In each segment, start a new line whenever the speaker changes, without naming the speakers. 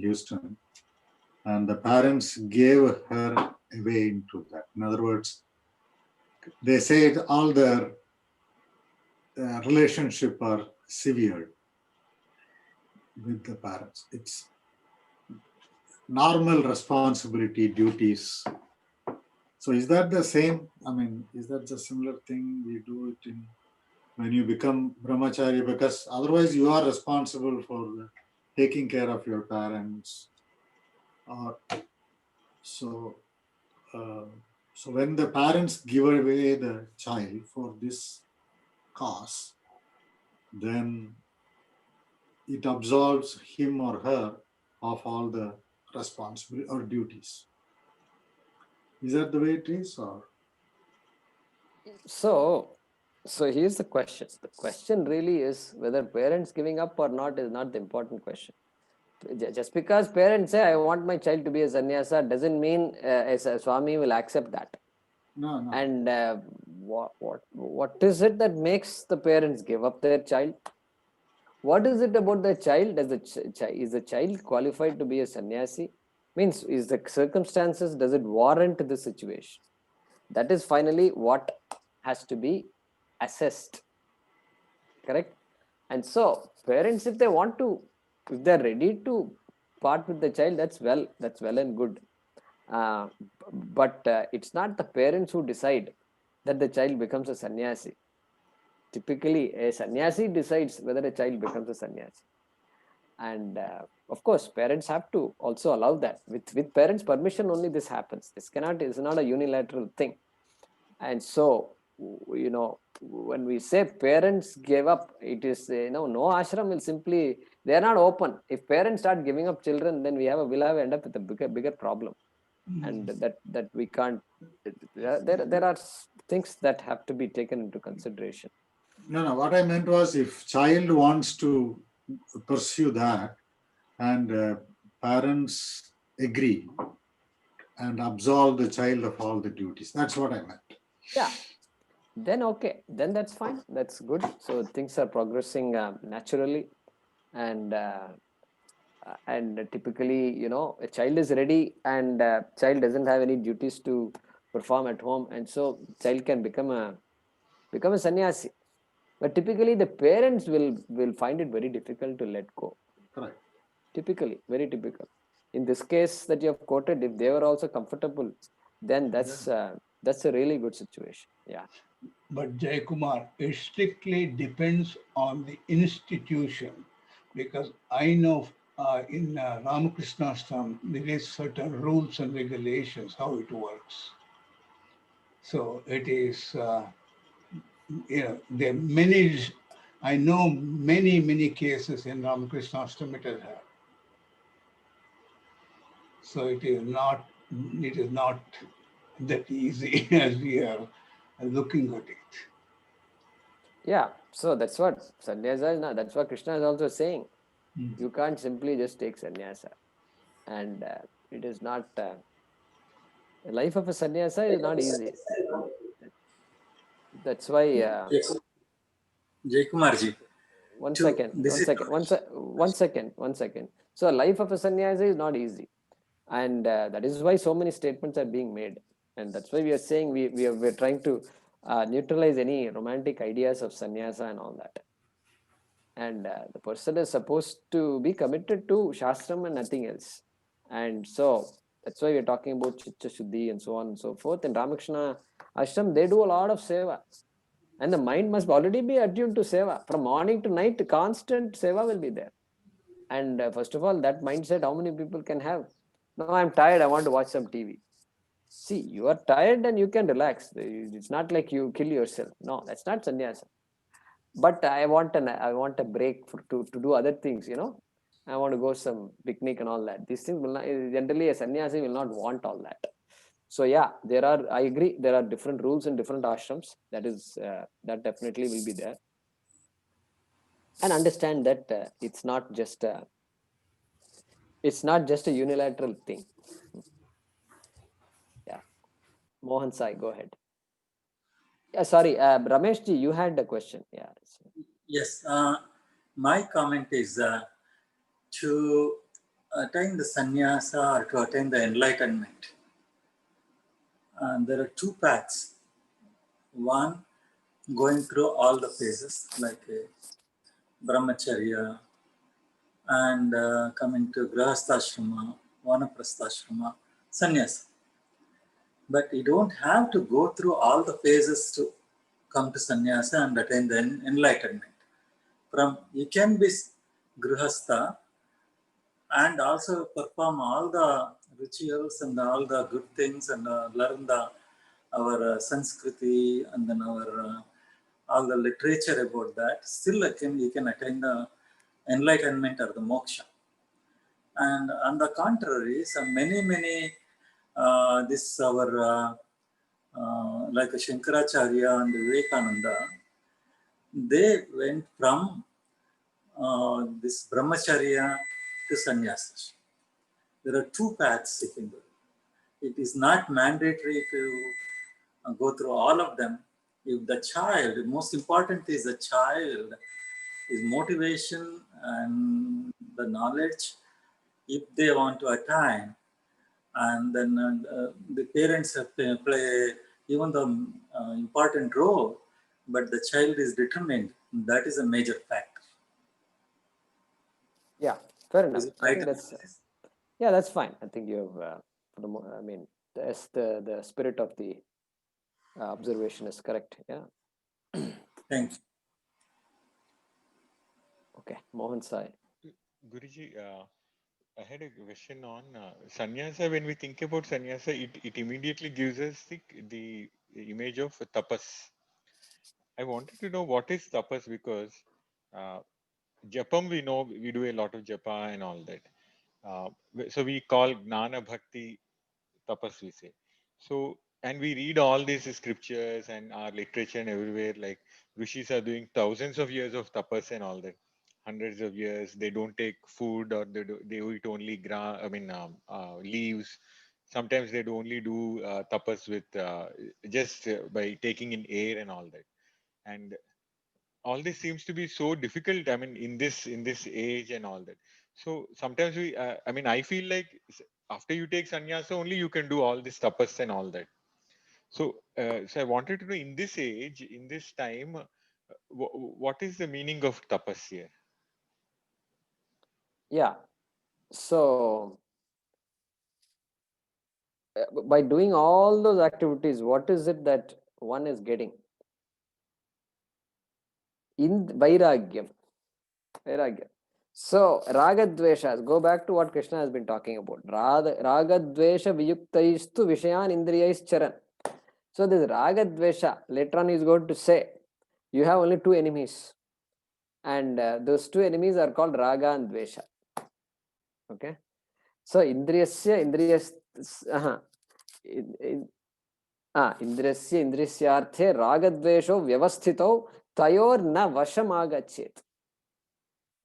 Houston, and the parents gave her away into that. In other words, they said all their relationship are severed with the parents. It's normal responsibility, duties. So is that the same? I mean, is that the similar thing we do it in when you become brahmachari? Because otherwise you are responsible for taking care of your parents. Or so, uh, so when the parents give away the child for this cause, then it absolves him or her of all the responsibility or duties. Is that the way it is, or?
So here's the question. The question really is whether parents giving up or not is not the important question. Just because parents say, I want my child to be a sannyasa, doesn't mean a Swami will accept that.
No, no.
And what is it that makes the parents give up their child? What is it about the child? Is the child qualified to be a sannyasi? Means, is the circumstances, does it warrant the situation? That is finally what has to be assessed. Correct? And so, parents, if they want to, if they're ready to part with the child, that's well and good. But it's not the parents who decide that the child becomes a sannyasi. Typically, a sannyasi decides whether a child becomes a sannyasi. And of course, parents have to also allow that. With parents' permission, only this happens. It's not a unilateral thing. And so, when we say parents gave up, it is, no ashram will simply, they are not open. If parents start giving up children, then we'll have end up with a bigger problem. And that we can't, there are things that have to be taken into consideration.
No, what I meant was if child wants to pursue that and parents agree and absolve the child of all the duties. That's what I meant.
Yeah. Then okay, then that's fine. That's good. So things are progressing naturally, and typically, a child is ready, and child doesn't have any duties to perform at home, and so child can become a sannyasi. But typically, the parents will find it very difficult to let go.
Correct.
Typically, very typical. In this case that you have quoted, if they were also comfortable, then that's a really good situation. Yeah.
But Jayakumar, it strictly depends on the institution, because I know in Ramakrishna Ashram there is certain rules and regulations how it works. So it is, there are many. I know many cases in Ramakrishna Ashram it has had. So it is not that easy as we are looking at it.
Yeah, so that's what sannyasa is not. That's what Krishna is also saying. You can't simply just take sannyasa, and it is not. The life of a sannyasa is not easy. That's why.
Jay Kumarji.
One second. So, life of a sannyasa is not easy, and that is why so many statements are being made, and that's why we are saying we're trying to neutralize any romantic ideas of sannyasa and all that. And the person is supposed to be committed to shastram and nothing else. And so that's why we're talking about chitta shuddhi and so on and so forth. In Ramakrishna Ashram, they do a lot of seva. And the mind must already be attuned to seva. From morning to night, constant seva will be there. And first of all, that mindset, how many people can have? No, I'm tired, I want to watch some TV. See, you are tired and you can relax. It's not like you kill yourself. No, that's not sannyasa. But I want a break to do other things, I want to go some picnic and all that. These things will not, generally a sannyasi will not want all that. So yeah, I agree, there are different rules in different ashrams. That is, that definitely will be there. And understand that it's not just a unilateral thing. Yeah. Mohan Sai, go ahead. Yeah, sorry, Ramesh ji, you had a question. Yeah.
Yes, my comment is to attain the sannyasa or to attain the enlightenment, there are two paths. One, going through all the phases like brahmacharya and coming to grahastha-ashrama, vanaprastha-ashrama, sannyasa. But you don't have to go through all the phases to come to sannyasa and attain the enlightenment. You can be grihastha and also perform all the rituals and all the good things and learn our Sanskriti and then our all the literature about that. Still, you can attain the enlightenment or the moksha. And on the contrary, some many this our like Shankaracharya and Vivekananda, they went from this brahmacharya to sannyasa. There are two paths you can do. It is not mandatory to go through all of them. If the child, most important is the child, is motivation and the knowledge, if they want to attain, and then the parents have to play even the important role, but the child is determined. That is a major factor.
Yeah, fair
Is
enough.
it
I
right
think that's
analysis?
yeah, that's fine. I think you have I mean, the spirit of the observation is correct. Yeah.
Thank you.
Okay, Mohan Sai.
Guruji, I had a question on sannyasa. When we think about sannyasa, it immediately gives us the image of tapas. I wanted to know what is tapas because uh, japam, we know we do a lot of japa and all that. So we call gnana bhakti tapas, we say. So, and we read all these scriptures and our literature and everywhere, like rishis are doing thousands of years of tapas and all that, hundreds of years. They don't take food, or they eat only leaves. Sometimes they do only do tapas with just by taking in air and all that. And all this seems to be so difficult. I mean, in this age and all that. So sometimes I mean, I feel like after you take sannyasa only you can do all this tapas and all that. So I wanted to know, in this age, in this time, what is the meaning of tapas here?
Yeah. So by doing all those activities, what is it that one is getting? In Vairagyam. Vairagya. So Ragadveshas, go back to what Krishna has been talking about. Ragadvesha viyuktaistu vishayan indriyais charan. So this Ragadvesha, later on is going to say, you have only two enemies. And those two enemies are called Raga and Dvesha. Okay. So Indriyasya indriyasyarthe ragadvesho vyavasthito tayor na vashamagachet.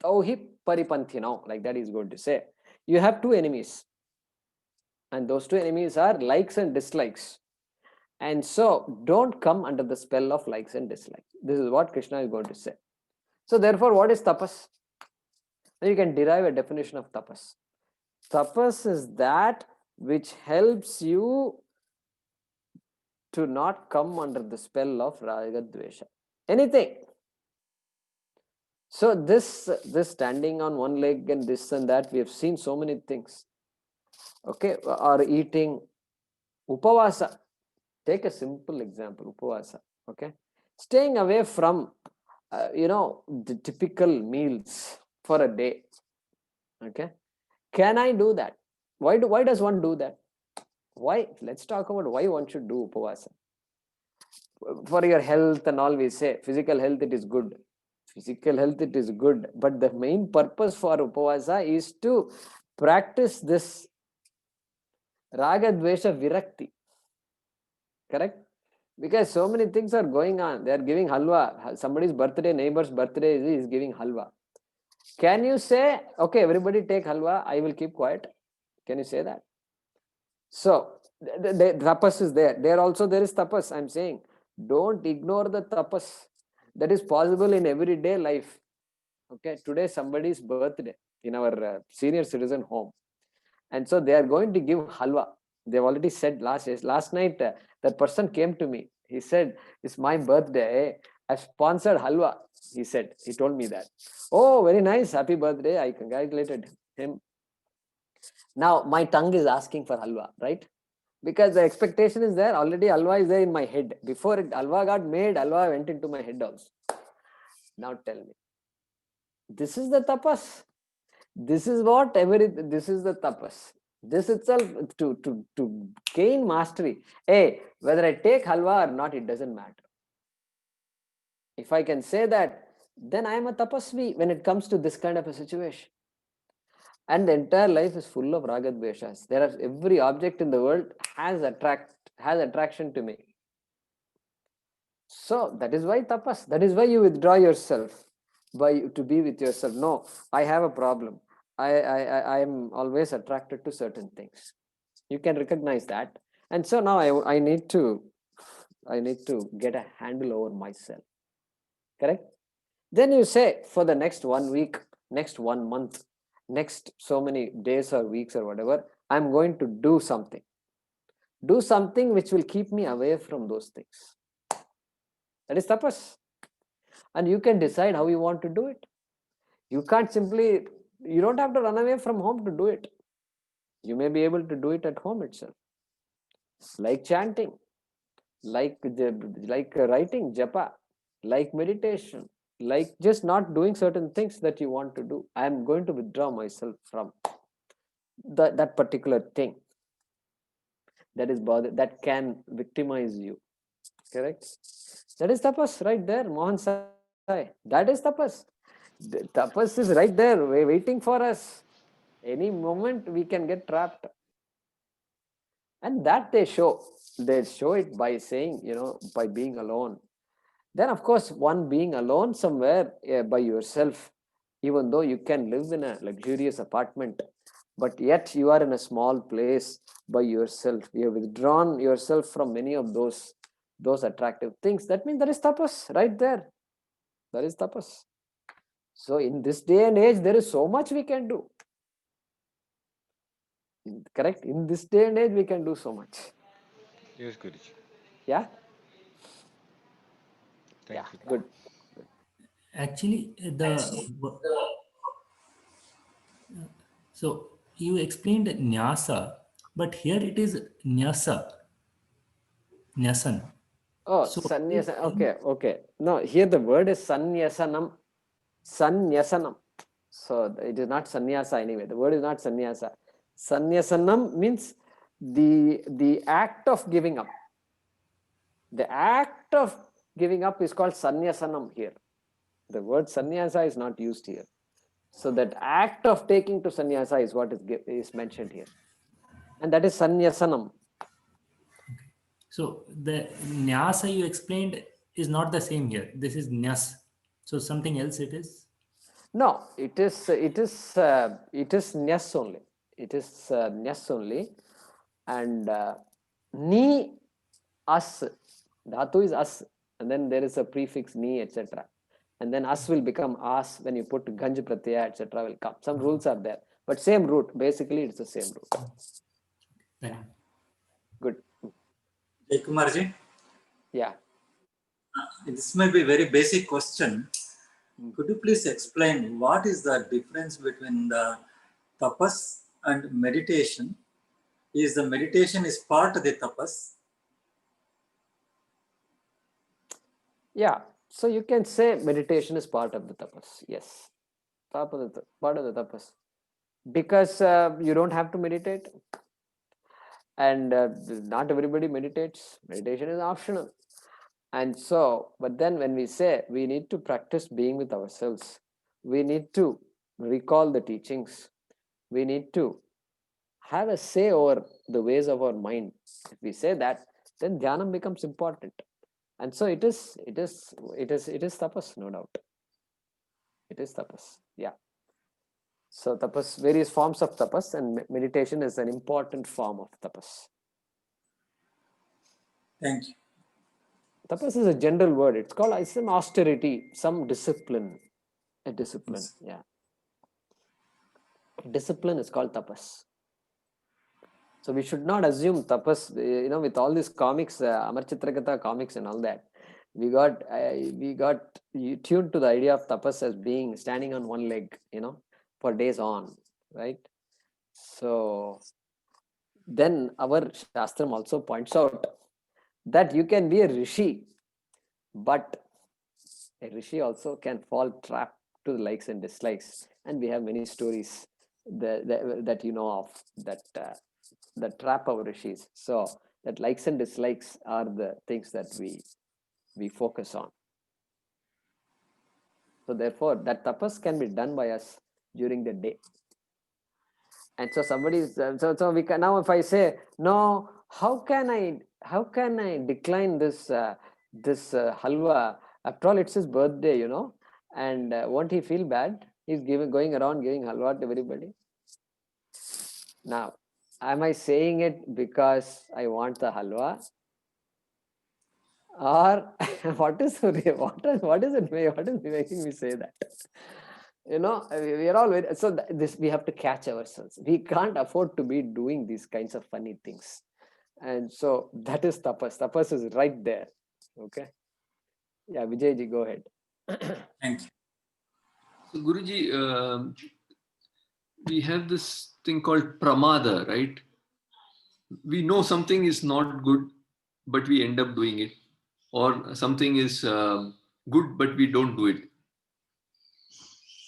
Tauhi paripanthinau, like that is going to say. You have two enemies. And those two enemies are likes and dislikes. And so don't come under the spell of likes and dislikes. This is what Krishna is going to say. So therefore, what is tapas? Now you can derive a definition of tapas. Tapas is that which helps you to not come under the spell of raga dvesha. Anything. So this standing on one leg and this and that, we have seen so many things. Okay, or eating upavasa. Take a simple example, upavasa. Okay, staying away from the typical meals for a day. Okay, can I do that? Why does one do that? Why? Let's talk about why one should do upavasa. For your health and all, we say physical health, it is good. Physical health, it is good. But the main purpose for upavasa is to practice this raga dvesha virakti. Correct? Because so many things are going on. They are giving halwa. Somebody's birthday, neighbor's birthday is giving halwa. Can you say, okay, everybody take halwa, I will keep quiet? Can you say that? So the tapas is there. There also there is tapas. I'm saying, don't ignore the tapas that is possible in everyday life. Okay, today somebody's birthday in our senior citizen home. And so they are going to give halwa. They've already said last night, that person came to me. He said, it's my birthday. I sponsored halwa. He told me that. Oh, very nice. Happy birthday. I congratulated him. Now my tongue is asking for halwa, right? Because the expectation is there. Already halwa is there in my head. Before halwa got made, halwa went into my head also. Now tell me. This is the tapas. This is this is the tapas. This itself, to gain mastery. Hey, whether I take halwa or not, it doesn't matter. If I can say that, then I am a tapasvi when it comes to this kind of a situation. And the entire life is full of ragadveshas. There are every object in the world has attraction to me. So that is why tapas. That is why you withdraw yourself to be with yourself. No, I have a problem. I am always attracted to certain things. You can recognize that, and so now I need to get a handle over myself. Correct? Then you say, for the next 1 week, next 1 month, next so many days or weeks or whatever, I'm going to do something. Do something which will keep me away from those things. That is tapas. And you can decide how you want to do it. You don't have to run away from home to do it. You may be able to do it at home itself. Like chanting, like writing, japa, like meditation, like just not doing certain things that you want to do. I am going to withdraw myself from that particular thing that can victimize you. Correct? That is tapas right there, Mohan Sai. That is tapas. Tapas is right there, waiting for us. Any moment we can get trapped. And that they show it by saying, by being alone. Then of course, one being alone somewhere by yourself, even though you can live in a luxurious apartment, but yet you are in a small place by yourself. You have withdrawn yourself from many of those attractive things. That means there is tapas right there. There is tapas. So in this day and age, there is so much we can do. Correct? In this day and age, we can do so much.
Yes, Guruji.
Yeah?
Thank you.
Good.
Actually, so you explained nyasa, but here it is nyasa, nyasan.
Oh,
So
sannyasa. Okay. No, here the word is sannyasanam. Sannyasanam. So it is not sannyasa anyway. The word is not sannyasa. Sannyasanam means the act of giving up. The act of giving up is called sannyasanam here. The word sannyasa is not used here. So that act of taking to sannyasa is what is mentioned here. And that is sannyasanam.
So the nyasa you explained is not the same here. This is nyas. So something else it is.
No, it is nyas only. It is nyas only. And ni as, dhatu is as, and then there is a prefix ni, etc. And then as will become as when you put ganj pratyaya, etc. will come. Some rules are there, but same root. Basically, it's the same root.
Thank you.
Good.
Jay Kumarji,
Yeah.
this may be a very basic question. Could you please explain what is the difference between the tapas and meditation? Is the meditation is part of the tapas?
Yeah. So you can say meditation is part of the tapas. Yes. Part of the tapas. Because you don't have to meditate. And not everybody meditates. Meditation is optional. And so, but then when we say we need to practice being with ourselves, we need to recall the teachings, we need to have a say over the ways of our mind. If we say that, then dhyanam becomes important. And so it is tapas, no doubt. It is tapas. Yeah. So tapas, various forms of tapas, and meditation is an important form of tapas.
Thank you.
Tapas is a general word. It's called some austerity, some discipline. A discipline,
Yes.
yeah. Discipline is called tapas. So we should not assume tapas, with all these comics, Amar Chitrakatha comics and all that, we got tuned to the idea of tapas as being standing on one leg, for days on, right? So then our Shastram also points out that you can be a rishi, but a rishi also can fall trap to the likes and dislikes. And we have many stories that you know of that trap our rishis. So that likes and dislikes are the things that we focus on. So therefore, that tapas can be done by us during the day. And so somebody is so we can now, if I say no, how can I decline this halwa? After all, it's his birthday, and won't he feel bad? He's going around giving halwa to everybody. Now, am I saying it because I want the halwa, or what is making me say that? We are all very, so this we have to catch ourselves. We can't afford to be doing these kinds of funny things, and so that is tapas. Tapas is right there. Okay. Yeah, Vijayji, go ahead.
Thank you.
So Guruji, we have this thing called pramada, right? We know something is not good, but we end up doing it, or something is good, but we don't do it.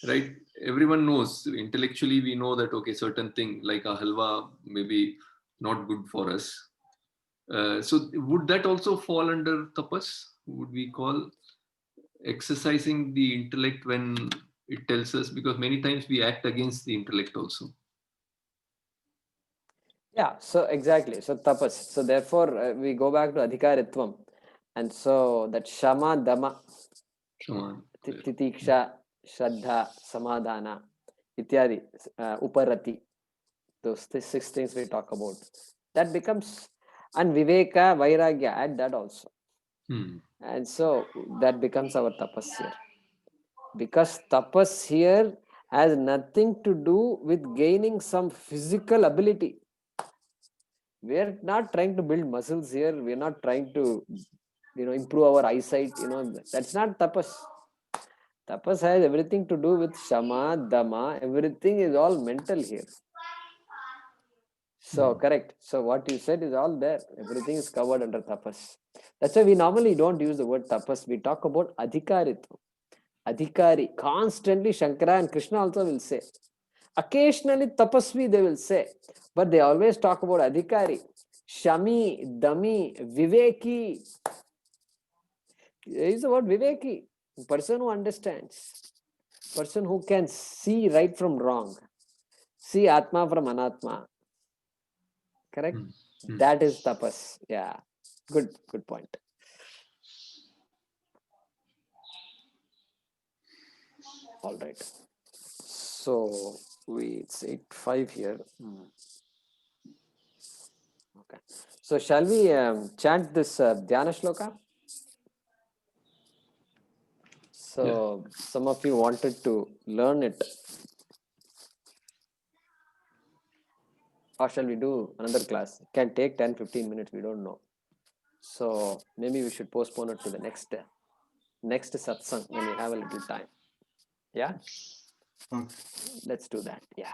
Right? Everyone knows intellectually. We know that certain thing like a halwa maybe not good for us. So would that also fall under tapas? Would we call exercising the intellect when it tells us, because many times we act against the intellect also.
Yeah, so exactly. So tapas. So therefore, we go back to adhikaritvam. And so that shama, dama, titiksha, shraddha, samadhana, ityadi, uparati, those 6 things we talk about. That becomes, and viveka, vairagya, add that also. And so that becomes our tapas here. Because tapas here has nothing to do with gaining some physical ability. We are not trying to build muscles here. We are not trying to, improve our eyesight. That's not tapas. Tapas has everything to do with shama, dama. Everything is all mental here. So correct. So what you said is all there. Everything is covered under tapas. That's why we normally don't use the word tapas. We talk about adhikaritva. Adhikari. Constantly Shankara and Krishna also will say. Occasionally tapasvi they will say. But they always talk about adhikari. Shami, dami, viveki. Use the word viveki. Person who understands. Person who can see right from wrong. See atma from anatma. Correct? That is tapas. Yeah. Good point. All right. So it's 8:05 here. Okay. So shall we chant this Dhyana Shloka? So some of you wanted to learn it. Or shall we do another class? It can take 10-15 minutes. We don't know. So maybe we should postpone it to the next satsang when we have a little time. Yeah?
Okay.
Let's do that. Yeah.